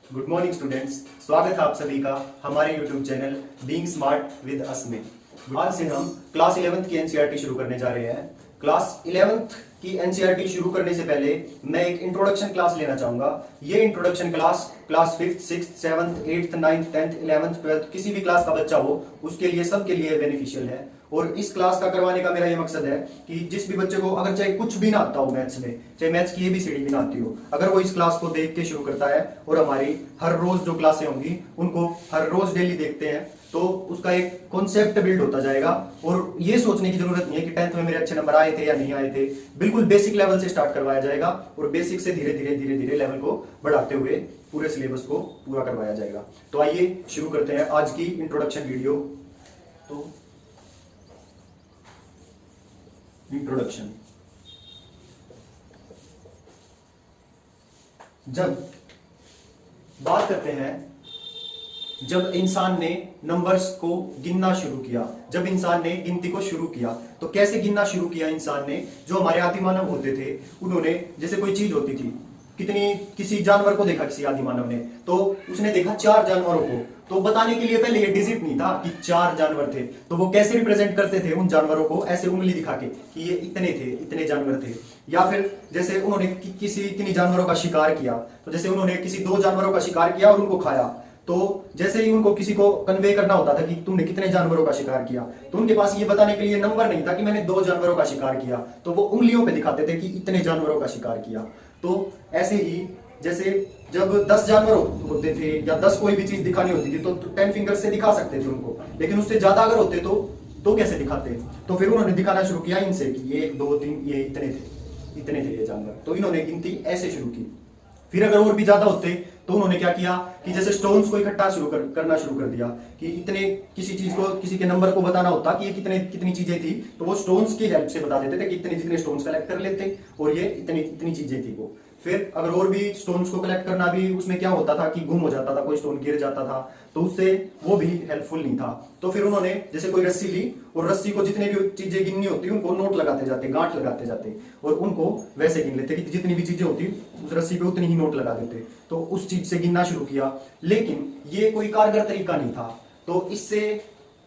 Good morning students, स्वागत है आप सभी का हमारे YouTube channel being smart with us में। आज से हम क्लास 11th की एनसीईआरटी शुरू करने जा रहे हैं। क्लास 11th की एनसीईआरटी शुरू करने से पहले मैं एक इंट्रोडक्शन क्लास लेना चाहूंगा। ये introduction class 5th, 6th, 7th, 8th, 9th, 10th, 11th, 12th किसी भी क्लास का बच्चा हो उसके लिए, सबके लिए बेनिफिशियल है। और इस क्लास का करवाने का मेरा ये मकसद है कि जिस भी बच्चे को अगर चाहे कुछ भी ना आता हो मैथ्स में, चाहे मैथ्स की एबीसीडी भी ना आती हो, अगर वो इस क्लास को देख के शुरू करता है और हमारी हर रोज जो क्लासें होंगी उनको हर रोज डेली देखते हैं तो उसका एक कॉन्सेप्ट बिल्ड होता जाएगा। और ये सोचने की जरूरत नहीं है कि 10th में मेरे अच्छे नंबर आए थे या नहीं आए थे। बिल्कुल बेसिक लेवल से स्टार्ट करवाया जाएगा और बेसिक से धीरे धीरे धीरे धीरे लेवल को बढ़ाते हुए पूरे सिलेबस को पूरा करवाया जाएगा। तो आइए शुरू करते हैं आज की इंट्रोडक्शन वीडियो। तो इंट्रोडक्शन, जब बात करते हैं, जब इंसान ने नंबर्स को गिनना शुरू किया, जब इंसान ने गिनती को शुरू किया तो कैसे गिनना शुरू किया इंसान ने? जो हमारे आदि मानव होते थे उन्होंने, जैसे कोई चीज होती थी, किसी जानवर को देखा, किसी आदि मानव ने, तो उसने देखा 4 जानवरों को, तो बताने के लिए पहले ये डिजिट नहीं था कि 4 जानवर थे, तो वो कैसे रिप्रेजेंट करते थे उन जानवरों को? ऐसे उंगली दिखा के कि ये इतने थे, इतने जानवर थे। या फिर जैसे उन्होंने किसी इतनी जानवरों का शिकार किया, तो जैसे उन्होंने किसी 2 जानवरों का शिकार किया और उनको खाया, तो जैसे ही उनको किसी को कन्वे करना होता था कि तुमने कितने जानवरों का शिकार किया, तो उनके पास ये बताने के लिए नंबर नहीं था कि मैंने 2 जानवरों का शिकार किया, तो वो उंगलियों पे दिखाते थे कि इतने जानवरों का शिकार किया। तो ऐसे ही जैसे जब 10 जानवर होते थे या 10 कोई भी चीज दिखानी होती थी तो 10 फिंगर से दिखा सकते थे उनको, लेकिन उससे ज्यादा अगर होते तो कैसे दिखाते? तो फिर उन्होंने दिखाना शुरू किया इनसे कि ये 1 2 3 ये इतने थे ये जानवर, तो इन्होंने गिनती ऐसे शुरू की। फिर अगर और भी ज्यादा होते तो उन्होंने क्या किया कि जैसे स्टोन्स को इकट्ठा करना शुरू कर दिया कि इतने, किसी चीज को, किसी के नंबर को बताना होता कि ये कितनी चीजें थी, तो वो स्टोन्स की हेल्प से बता देते थे कि इतने जितने स्टोन्स कलेक्ट कर लेते और ये इतनी चीजें थी वो। फिर अगर और भी स्टोन्स को कलेक्ट करना भी, उसमें क्या होता था कि गुम हो जाता था, कोई स्टोन गिर जाता था, तो उससे वो भी हेल्पफुल नहीं था। तो फिर उन्होंने जैसे कोई रस्सी ली और रस्सी को जितने भी चीजें गिननी होती उनको नोट लगाते जाते, गांठ लगाते जाते और उनको वैसे गिन लेते कि जितनी भी चीजें होती उस रस्सी पे उतनी ही नोट लगा देते, तो उस चीज से गिनना शुरू किया। लेकिन ये कोई कारगर तरीका नहीं था, तो इससे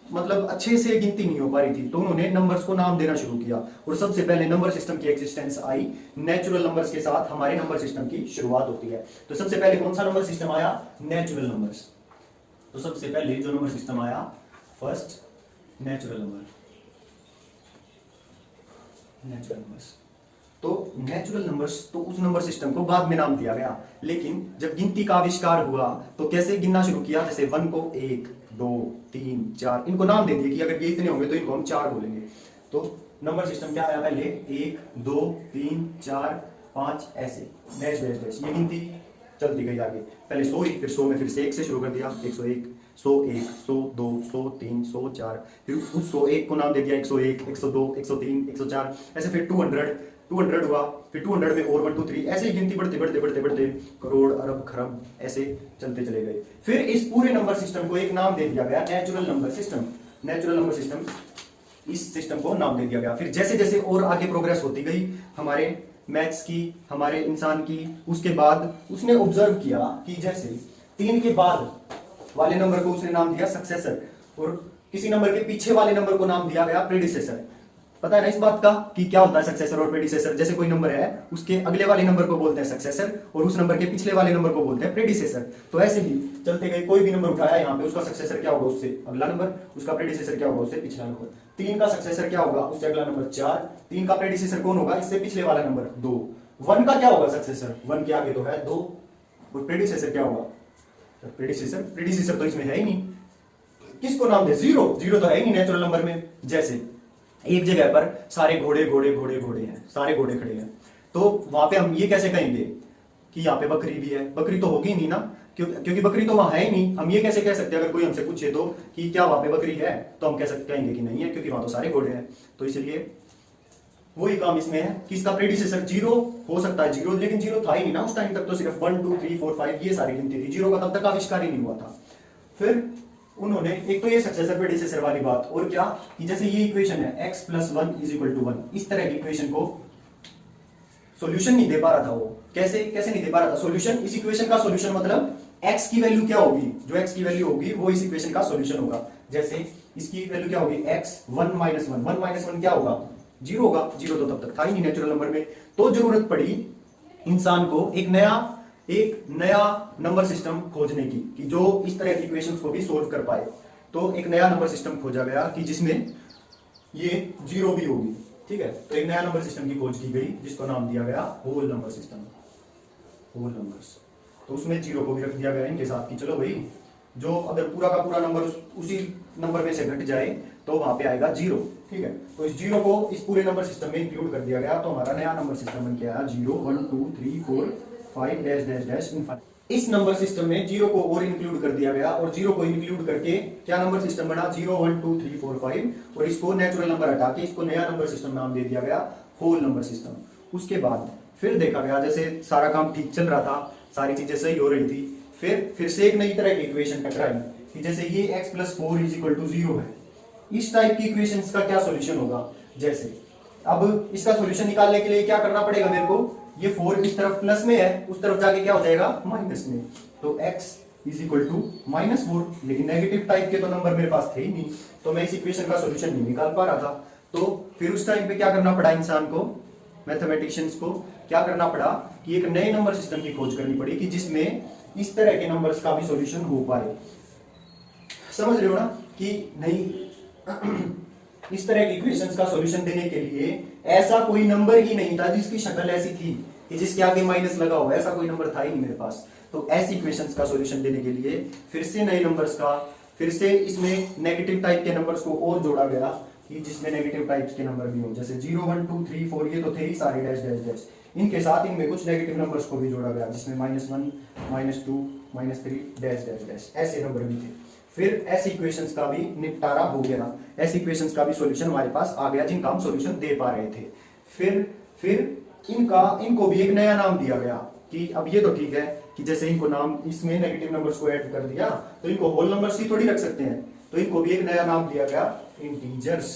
मतलब अच्छे से गिनती नहीं हो पा रही थी, तो उन्होंने नंबर्स को नाम देना शुरू किया और सबसे पहले नंबर सिस्टम की एग्जिस्टेंस आई। नेचुरल नंबर्स के साथ हमारे नंबर सिस्टम की शुरुआत होती है। तो सबसे पहले कौन सा नंबर सिस्टम आया? Natural numbers. तो सबसे पहले जो नंबर सिस्टम आया, first natural number, natural numbers. तो नेचुरल नंबर्स, तो उस नंबर सिस्टम को बाद में नाम दिया गया। लेकिन जब गिनती का आविष्कार हुआ तो कैसे गिनना शुरू किया? जैसे 1 को 1 2 3 4 इनको नाम दे दिए कि अगर ये इतने होंगे तो इनको हम 4 बोलेंगे। तो नंबर सिस्टम क्या आया? पहले 1 2 3 4 5 ऐसे डैश डैश डैश, ये गिनती चलती गई आगे। पहले 100 ही, फिर 100 में फिर से 1 से शुरू कर दिया, 101 101 102 103 104, फिर उस 101 को नाम दे दिया 101 102 103 104, ऐसे फिर 200 हुआ, फिर 200 में और 1 2 3, ऐसे ही गिनती बढ़ते बढ़ते बढ़ते बढ़ते करोड़ अरब खरब ऐसे चलते चले गए। फिर इस पूरे नंबर सिस्टम को एक नाम दे दिया गया, natural number system. Natural number system, इस सिस्टम को नाम दे दिया गया। फिर जैसे जैसे और आगे प्रोग्रेस होती गई हमारे मैथ्स की, हमारे इंसान की, उसके बाद उसने ऑब्जर्व किया कि जैसे 3 के बाद वाले नंबर को उसने नाम दिया सक्सेसर और किसी नंबर के पीछे वाले नंबर को नाम दिया गया प्रेडिसेसर। पता है ना इस बात का कि क्या होता है सक्सेसर और प्रेडिसेसर? जैसे कोई नंबर है उसके अगले वाले नंबर को बोलते हैं सक्सेसर और उस नंबर के पिछले वाले नंबर को बोलते हैं प्रेडिसेसर। तो ऐसे ही चलते गए, कोई भी नंबर उठाया यहाँ पे, उसका सक्सेसर क्या होगा? उससे अगला नंबर, उसका प्रेडिसेसर क्या होगा? उससे पिछला नंबर। 3 का सक्सेसर क्या होगा? उससे अगला नंबर 4। 3 का प्रेडिसेसर कौन होगा? इससे पिछले वाला नंबर 2। 1 का क्या होगा सक्सेसर? 1 के आगे तो है 2 और प्रेडिसेसर क्या होगा? प्रेडिसेसर तो इसमें है ही नहीं, किसको नाम दे? 0 तो है ही नहीं नेचुरल नंबर में। जैसे एक जगह पर सारे घोड़े घोड़े घोड़े घोड़े हैं, सारे घोड़े खड़े हैं, तो वहां पे हम ये कैसे कहेंगे कि यहाँ पे बकरी भी है? बकरी तो होगी नहीं ना, क्योंकि बकरी तो वहां है ही नहीं। हम ये कैसे कह सकते हैं? अगर कोई हमसे पूछे तो कि क्या वहां पे बकरी है, तो हम कहेंगे कि नहीं है, क्योंकि वहां तो सारे घोड़े हैं। तो इसलिए वही काम इसमें है कि इसका प्रेडिसेसर 0 हो सकता है, 0, लेकिन 0 था ही नहीं ना उस टाइम तक, तो सिर्फ 1 2 3 4 5 ये सारी गिनती थी, 0 का तब तक आविष्कार ही नहीं हुआ था। फिर उन्होंने एक तो ये सक्सेसर प्रेडिसेसर वाली बात, और क्या कि जैसे ये इक्वेशन है x + 1 = 1, इस तरह की इक्वेशन को सॉल्यूशन नहीं दे पा रहा था वो, कैसे कैसे नहीं दे पा रहा था सॉल्यूशन। इस इक्वेशन का सॉल्यूशन मतलब x की वैल्यू क्या होगी, जो x की वैल्यू होगी वो इस इक्वेशन का सॉल्यूशन होगा। जैसे इसकी वैल्यू क्या होगी x 1 माइनस 1 क्या होगा, 0 होगा। 0 तो तब तक था ही नहीं नेचुरल नंबर में। तो जरूरत पड़ी इंसान को एक नया नंबर सिस्टम खोजने की, कि जो इस तरह की इक्वेशंस को भी सोल्व कर पाए। तो एक नया नंबर सिस्टम खोजा गया कि जिसमें ये 0 भी होगी, ठीक है। तो एक नया नंबर सिस्टम की खोज की गई जिसको नाम दिया गया whole number system, whole numbers. तो उसमें 0 को भी रख दिया गया इनके साथ कि चलो भाई, जो अगर पूरा का पूरा नंबर उसी नंबर में से घट जाए तो वहां पे आएगा 0, ठीक है। तो इस 0 को इस पूरे नंबर सिस्टम में इंक्लूड कर दिया गया, तो हमारा नया नंबर सिस्टम बन के आया 0 1 2 3 4 5 डैश डैश डैश इनफाइनाइट। इस नंबर सिस्टम में 0 को और इंक्लूड कर दिया गया, और 0 को इंक्लूड करके क्या नंबर सिस्टम बना 0 1 2 3 4 5, और इसको नेचुरल नंबर हटा के इसको नया नंबर सिस्टम नाम दे दिया गया होल नंबर सिस्टम। उसके बाद फिर देखा गया जैसे सारा काम ठीक चल रहा था, सारी चीजें सही हो रही थी, फिर से एक नई तरह की इक्वेशन टकराई कि जैसे ये x + 4 = 0 है। इस टाइप की इक्वेशंस का क्या सॉल्यूशन होगा। जैसे अब इसका सॉल्यूशन निकालने के लिए क्या करना पड़ेगा मेरे को, ये 4 इस तरफ प्लस में है, उस तरफ जाके क्या हो जाएगा माइनस में। तो x = -4, लेकिन नेगेटिव टाइप के तो नंबर मेरे पास थे ही नहीं, तो मैं इस इक्वेशन का सॉल्यूशन नहीं निकाल पा रहा था। तो फिर उस टाइम पे क्या करना पड़ा इंसान को, मैथमेटिशियंस को क्या करना पड़ा कि एक नए नंबर सिस्टम की खोज करनी पड़ी कि जिसमें इस तरह के नंबर्स का भी सॉल्यूशन हो पाए। समझ रहे हो ना कि नहीं इस तरह की इक्वेशंस का सॉल्यूशन देने के लिए ऐसा कोई नंबर ही नहीं था जिसकी शक्ल ऐसी थी कि जिसके आगे माइनस लगा हुआ, ऐसा कोई नंबर था ही नहीं मेरे पास। तो ऐसी इक्वेशंस का सॉल्यूशन देने के लिए फिर से नए नंबर्स का, फिर से इसमें नेगेटिव टाइप के नंबर्स को और जोड़ा गया कि जिसमें नेगेटिव टाइप्स के नंबर भी हो, जैसे 0 1 2 3 4 ये तो थे ही सारे डैश डैश डैश, इनके साथ इनमें कुछ नेगेटिव नंबर्स को भी जोड़ा गया जिसमें -1 -2 -3 डैश डैश डैश ऐसे नंबर भी थे। फिर ऐसी इक्वेशंस का भी निपटारा हो गया, ऐसी इक्वेशंस का भी सॉल्यूशन हमारे पास आ गया जिनका हम सॉल्यूशन दे पा रहे थे। फिर इनको भी एक नया नाम दिया गया कि अब ये तो ठीक है कि जैसे इनको नाम इसमें नेगेटिव नंबर्स को ऐड कर दिया तो इनको होल नंबर्स ही थोड़ी रख सकते हैं, तो इनको भी एक नया नाम दिया गया इंटीजर्स।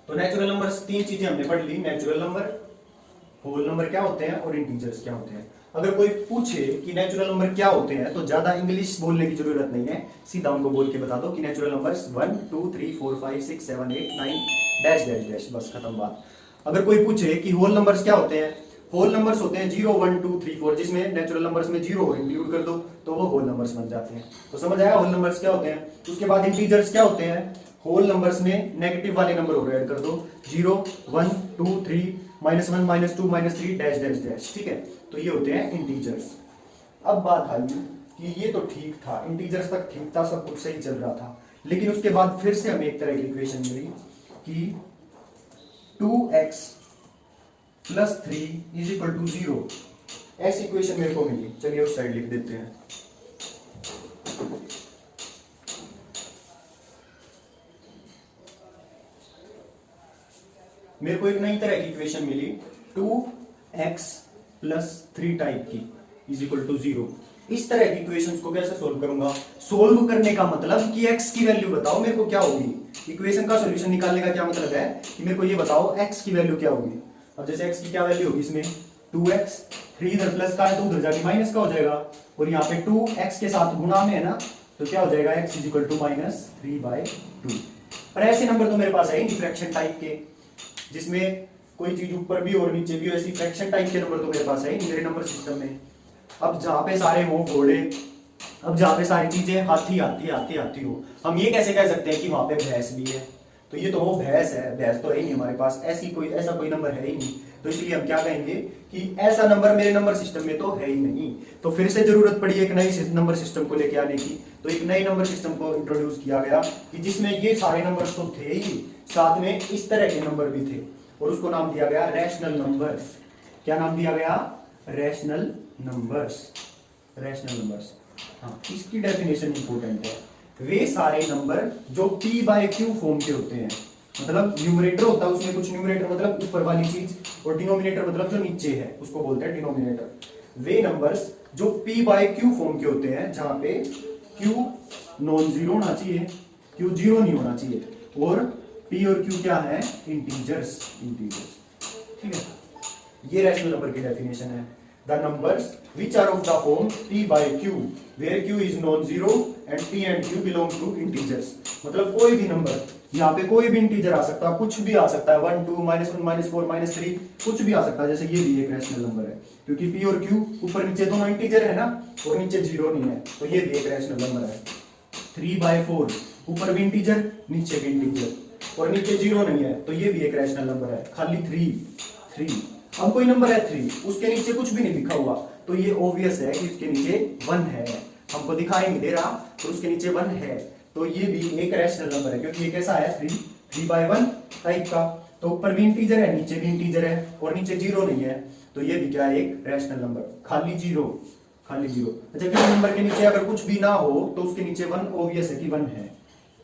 तो नेचुरल नंबर्स, 3 चीजें हमने पढ़ ली, नेचुरल नंबर, होल नंबर क्या होते हैं और इंटीजर्स क्या होते हैं। अगर कोई पूछे कि नेचुरल नंबर क्या होते हैं तो ज्यादा इंग्लिश बोलने की जरूरत नहीं है, सीधा उनको बोल के बता दो कि natural numbers 1 2 3 4 5 6 7 8 9 dash dash dash, बस खत्म बात। अगर कोई पूछे कि होल नंबर्स क्या होते हैं, होल नंबर्स होते हैं 0 1 2 3 4, जिसमें नेचुरल नंबर्स में 0 इंक्लूड कर दो तो वो होल नंबर्स बन जाते हैं। तो समझ आया होल नंबर्स क्या होते हैं। उसके बाद इंटीजर्स क्या होते हैं, होल नंबर्स में नेगेटिव वाले नंबर और ऐड कर दो, 0 1 2 3 -1 -2 -3 डैश डैश डैश, ठीक है। तो ये होते हैं इंटीजर्स। अब बात आई कि ये तो ठीक था, इंटीजर्स तक ठीक था, सब कुछ सही चल रहा था, लेकिन उसके बाद फिर से हमें एक तरह की इक्वेशन मिली कि 2x + 3 = 0, ऐसी इक्वेशन मेरे को मिली। चलिए उस साइड लिख देते हैं। मेरे को एक नई तरह की इक्वेशन मिली 2x + 3 टाइप की = 0। इस तरह की इक्वेशंस को कैसे सोल्व करूंगा, सोल्व करने का मतलब कि x की वैल्यू बताओ मेरे को क्या होगी। इक्वेशन का सॉल्यूशन निकालने का क्या मतलब है कि मेरे को ये बताओ x की वैल्यू क्या होगी। अब जैसे x की क्या वैल्यू होगी, इसमें 2x, 3 इधर प्लस का है तो उधर जाके माइनस का हो जाएगा, और यहाँ पे 2x के साथ गुणा में है ना, तो क्या हो जाएगा x = -3/2। पर ऐसे नंबर तो मेरे पास है ही नहीं फ्रैक्शन टाइप के, जिसमें कोई चीज ऊपर भी और नीचे भी, ऐसी फ्रैक्शन टाइप के नंबर तो मेरे पास है ही नहीं मेरे नंबर सिस्टम में। अब जहां पे सारे हो घोड़े, अब जहां पे सारी चीजें हाथी हो, हम ये कैसे कह सकते हैं कि वहां पे भैंस भी है। तो ये तो वो भैंस है, भैंस तो है ही नहीं हमारे पास, ऐसा कोई नंबर है ही नहीं। तो इसलिए हम क्या कहेंगे कि ऐसा नंबर मेरे नंबर सिस्टम में तो है ही नहीं। तो फिर से जरूरत पड़ी एक नई नंबर सिस्टम को लेके आने की। तो एक नई नंबर सिस्टम को इंट्रोड्यूस किया गया कि जिसमें ये सारे नंबर्स तो थे ही, साथ में इस तरह के नंबर भी थे, और उसको नाम दिया गया रैशनल नंबर। क्या नाम दिया गया, रैशनल नंबर्स। रैशनल नंबर्स, हाँ, इसकी डेफिनेशन इंपॉर्टेंट है। वे सारे नंबर जो p/q फॉर्म के होते हैं, मतलब न्यूमरेटर होता है उसमें कुछ, न्यूमरेटर मतलब ऊपर वाली चीज, और डिनोमिनेटर मतलब जो नीचे है उसको बोलते हैं डिनोमिनेटर। वे नंबर्स जो p/q फॉर्म के होते हैं, जहां पे q नॉन जीरो होना चाहिए, q जीरो नहीं होना चाहिए, और p और q क्या है, इंटीजर्स। ठीक है, ये रैशनल नंबर की डेफिनेशन है। The numbers which are of the form p by q where q is non zero and p and q belong to integers। मतलब कोई भी नंबर, यहाँ पे कोई भी इंटीजर आ सकता है, कुछ भी आ सकता है, 1 2 -1 -4 -3 कुछ भी आ सकता है। जैसे ये भी एक रैशनल नंबर है क्योंकि p और q ऊपर नीचे दोनों इंटीजर है ना, और नीचे जीरो नहीं है, तो ये भी एक रैशनल नंबर है। 3/4 ऊपर भी इंटीजर नीचे भी इंटीजर और नीचे जीरो नहीं है, तो ये भी एक रैशनल नंबर है। खाली 3 अब कोई नंबर है 3, उसके नीचे कुछ भी नहीं लिखा हुआ, तो ये ऑब्वियस है कि उसके नीचे 1 है। हमको दिखाई नहीं दे रहा, तो उसके नीचे 1 है, तो ये भी एक रैशनल नंबर है क्योंकि ये कैसा है 3/1 टाइप का। तो ऊपर भी इंटीजर है, नीचे भी इंटीजर है और नीचे जीरो नहीं है, तो ये भी क्या है, एक रैशनल नंबर। खाली जीरो। अच्छा, किसी नंबर के नीचे अगर कुछ भी ना हो तो उसके नीचे 1 ऑब्वियस है कि 1 है,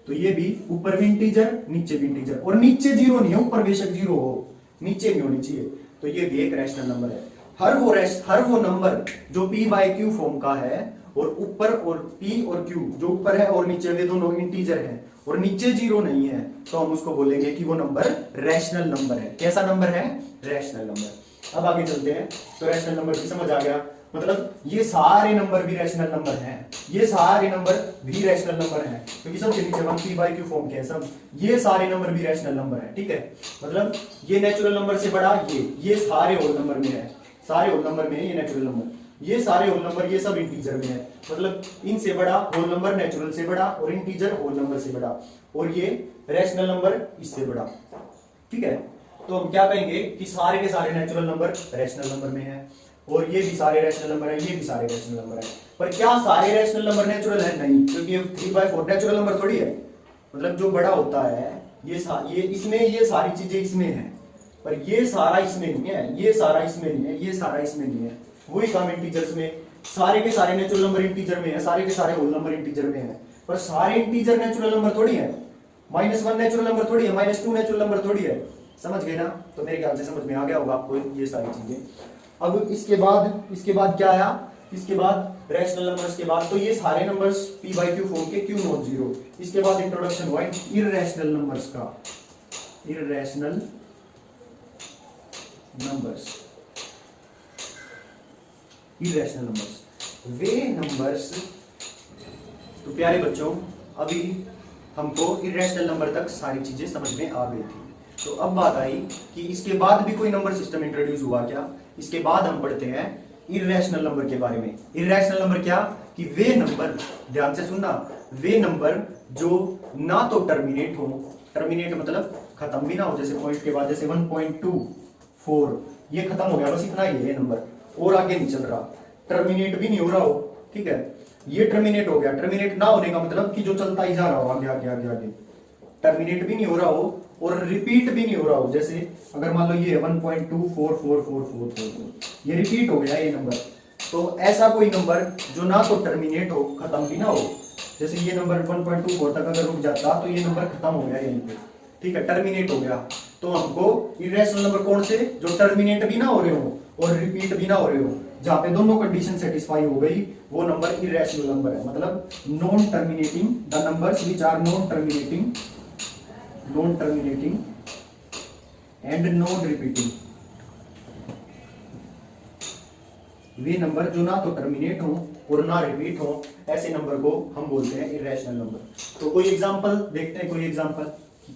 तो ये भी ऊपर भी इंटीजर नीचे भी इंटीजर और नीचे जीरो नहीं है, ऊपर बेशक जीरो हो नीचे नहीं होनी चाहिए, तो ये भी एक रैशनल नंबर है। हर वो नंबर जो p by q फॉर्म का है और ऊपर और p और q जो ऊपर है और नीचे वे दोनों इंटीजर हैं और नीचे जीरो नहीं है, तो हम उसको बोलेंगे कि वो नंबर रैशनल नंबर है। कैसा नंबर है, रैशनल नंबर। अब आगे चलते हैं, तो रैशनल नंबर की समझ आ गया, मतलब ये सारे नंबर भी रैशनल नंबर हैं, ये सारे नंबर भी रैशनल नंबर हैं क्योंकि सबके नीचे 1 p by q फॉर्म के हैं सब, ये सारे नंबर भी रैशनल नंबर हैं। ठीक है, मतलब ये नेचुरल नंबर से बड़ा ये सारे होल नंबर में है, सारे होल नंबर में है ये नेचुरल नंबर, ये सारे होल नंबर ये सब इंटीजर में है, मतलब इनसे बड़ा होल नंबर नेचुरल से बड़ा और इंटीजर होल नंबर से बड़ा, और ये रैशनल नंबर इससे बड़ा। ठीक है, तो हम क्या कहेंगे कि सारे के सारे नेचुरल नंबर रैशनल नंबर में है और ये भी सारे रैशनल नंबर है, ये भी सारे रैशनल नंबर है। पर क्या सारे रैशनल नंबर नेचुरल है? नहीं, क्योंकि 3/4 नेचुरल नंबर थोड़ी है। मतलब जो बड़ा होता है ये इसमें, ये सारी चीजें इसमें है, पर ये सारा इसमें नहीं है, ये सारा इसमें नहीं है, ये सारा इसमें नहीं है। वही काम इंटीजर्स में, सारे के सारे नेचुरल नंबर इंटीजर में है, सारे के सारे होल नंबर इंटीजर में है, पर सारे इंटीजर नेचुरल नंबर थोड़ी है, -1 नेचुरल नंबर थोड़ी है, -2 नेचुरल नंबर थोड़ी है। समझ गए ना? तो मेरे ख्याल से समझ में आ गया होगा आपको ये सारी चीजें। अब इसके बाद क्या आया, इसके बाद रैशनल नंबर्स के बाद, तो ये सारे numbers p by q form के, q नॉट जीरो। इसके बाद इंट्रोडक्शन हुआ इररेशनल नंबर्स का। इररेशनल नंबर्स, इररेशनल नंबर्स वे नंबर्स। तो प्यारे बच्चों, अभी हमको इररेशनल नंबर तक सारी चीजें समझ में आ गई थी। तो अब बात आई कि इसके बाद भी कोई नंबर सिस्टम इंट्रोड्यूस हुआ क्या। इसके बाद हम पढ़ते हैं इररेशनल नंबर के बारे में। इररेशनल नंबर क्या, कि वे नंबर, ध्यान से सुनना, वे नंबर जो ना तो टर्मिनेट हो, टर्मिनेट मतलब खत्म भी ना हो, जैसे पॉइंट के बाद, जैसे 1.24 ये खत्म हो गया, बस इतना ही है ये नंबर, और आगे नहीं चल रहा, टर्मिनेट भी नहीं हो रहा हो। ठीक है, ये टर्मिनेट हो गया। टर्मिनेट ना होने का मतलब कि जो चलता ही जा रहा हो आगे आगे आगे आगे, टर्मिनेट भी नहीं हो रहा हो और रिपीट भी नहीं हो रहा हो। जैसे अगर मान लो ये 1.244444, ये रिपीट हो गया ये नंबर, तो ऐसा कोई नंबर जो ना तो टर्मिनेट हो, खत्म भी ना हो। जैसे ये नंबर 1.24 तक अगर रुक जाता तो ये नंबर खत्म हो गया यहीं पे। ठीक है, टर्मिनेट हो गया। तो हमको इररेशनल नंबर कौन से, जो टर्मिनेट भी ना हो रहे हो और रिपीट भी ना हो रहे हो, जहां पे दोनों कंडीशन सेटिस्फाई हो गई, वो नंबर इररेशनल नंबर है। मतलब non terminating, the numbers which are non terminating and non repeating. वे नंबर जो ना तो टर्मिनेट हो और ना रिपीट हो, ऐसे नंबर को हम बोलते हैं इररेशनल नंबर। तो कोई एग्जांपल देखते हैं, कोई एग्जांपल,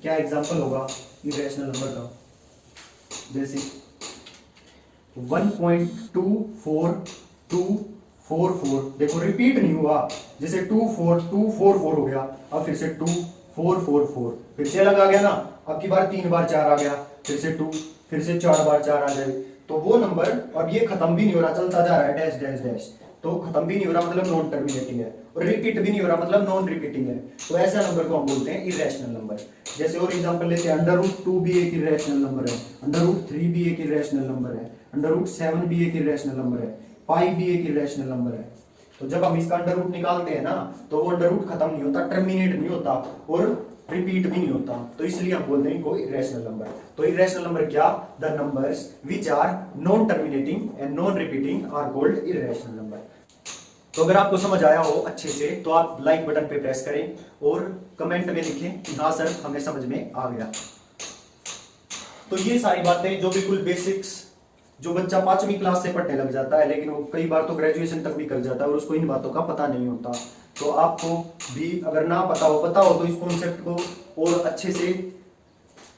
क्या एग्जांपल होगा इररेशनल नंबर का। जैसे 1.24244, देखो रिपीट नहीं हुआ, जैसे 24244 हो गया, अब फिर से 2444, फिर से अलग आ गया ना, अब की बार 3 बार 4 आ गया, फिर से 2, फिर से 4 बार 4 आ जाए, तो वो नंबर, अब ये खत्म भी नहीं हो रहा, चलता जा रहा है, डैश डैश डैश, तो खत्म भी नहीं हो रहा मतलब नॉन टर्मिनेटिंग है, और रिपीट भी नहीं हो रहा मतलब नॉन रिपीटिंग है। तो ऐसा नंबर को हम बोलते हैं इररेशनल नंबर। जैसे और एग्जांपल लेते हैं, √2 भी एक इररेशनल नंबर है, √3 भी एक इररेशनल नंबर है, √7 भी एक इररेशनल नंबर है, पाई भी एक इररेशनल नंबर है। तो जब हम इसका अंडर रूट निकालते हैं ना, तो वो अंडर रूट खत्म नहीं होता, टर्मिनेट नहीं होता और रिपीट भी नहीं होता, तो इसलिए हम बोलते हैं कोई इररेशनल नंबर। तो इररेशनल नंबर क्या, the numbers which are non terminating and non repeating are called irrational number. तो अगर आपको समझ आया हो अच्छे से, तो आप लाइक बटन पे प्रेस करें और कमेंट में लिखें कि हाँ सर हमें समझ में आ गया। तो ये सारी बातें जो बिल्कुल बेसिक्स, जो बच्चा 5वीं क्लास से पढ़ने लग जाता है, लेकिन वो कई बार तो ग्रेजुएशन तक भी कर जाता है और उसको इन बातों का पता नहीं होता। तो आपको भी अगर ना पता हो तो इस कॉन्सेप्ट को और अच्छे से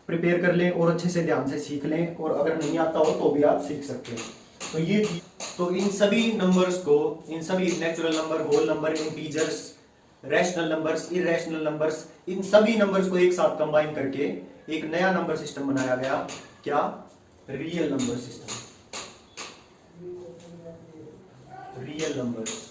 प्रिपेयर कर लें और अच्छे से ध्यान से सीख लें, और अगर नहीं आता हो तो भी आप सीख सकते हैं। तो ये तो इन सभी नंबर्स को, इन सभी natural number, whole number, integers, rational numbers, irrational numbers, इन सभी नंबर्स को एक साथ कंबाइन करके एक नया नंबर सिस्टम बनाया गया। क्या? Real number system. Real numbers.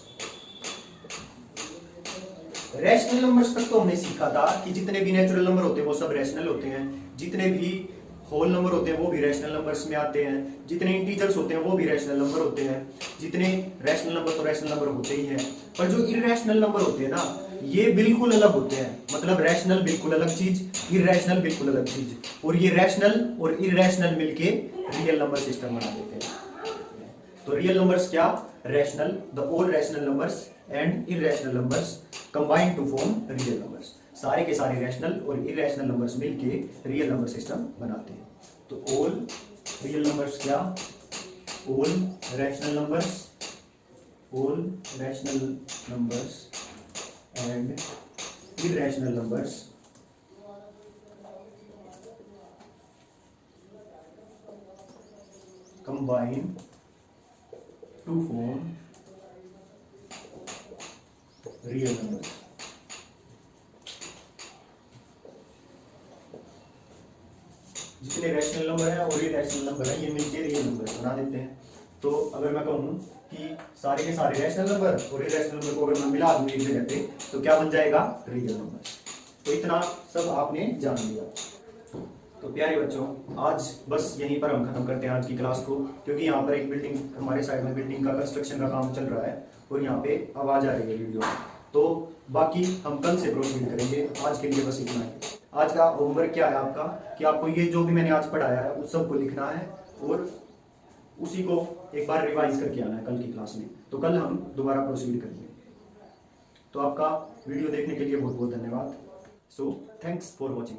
Rational numbers तक तो हमने सीखा था कि जितने भी नेचुरल नंबर होते हैं वो सब रैशनल होते हैं, जितने भी होल नंबर होते हैं वो भी रैशनल नंबर्स में आते हैं, जितने इंटीजर्स होते हैं वो भी रैशनल नंबर होते हैं, जितने रैशनल नंबर तो रैशनल नंबर होते ही हैं। पर जो इरैशनल नंबर होते हैं ना, ये बिल्कुल अलग होते हैं। मतलब रैशनल बिल्कुल अलग चीज, इरैशनल बिल्कुल अलग चीज, और ये रैशनल और इरैशनल मिलके रियल नंबर सिस्टम बना देते हैं। तो रियल नंबर्स क्या? Rational, the all rational numbers and irrational numbers combine to form real numbers. सारे के सारे रैशनल और इरैशनल नंबर्स मिलके रियल नंबर सिस्टम बनाते हैं। तो ऑल रियल नंबर्स क्या? All rational numbers, all rational numbers and irrational numbers combine to form real number. जितने रैशनल नंबर है और इरैशनल नंबर है ये मिलके रियल नंबर बना देते हैं। तो अगर मैं कहूँ कि सारे के सारे रैशनल नंबर और इरैशनल नंबर को अगर मैं मिला दूं एक जगह पे तो क्या बन जाएगा? Real number. तो इतना सब आपने जान लिया। तो प्यारे बच्चों, आज बस यहीं पर हम खत्म करते हैं आज की क्लास को, क्योंकि यहाँ पर एक बिल्डिंग, हमारे साइड में बिल्डिंग का कंस्ट्रक्शन का काम चल रहा है और यहाँ पे आवाज आ रही है वीडियो। तो बाकी हम कल से प्रोसीड करेंगे। आज के लिए बस इतना ही। आज का होमवर्क क्या है आपका कि आपको ये जो भी मैंने आज पढ़ाया है उस सब को लिखना है और उसी को एक बार रिवाइज करके आना है कल की क्लास में। तो कल हम दोबारा प्रोसीड करेंगे। तो आपका वीडियो देखने के लिए बहुत बहुत धन्यवाद। So thanks for watching.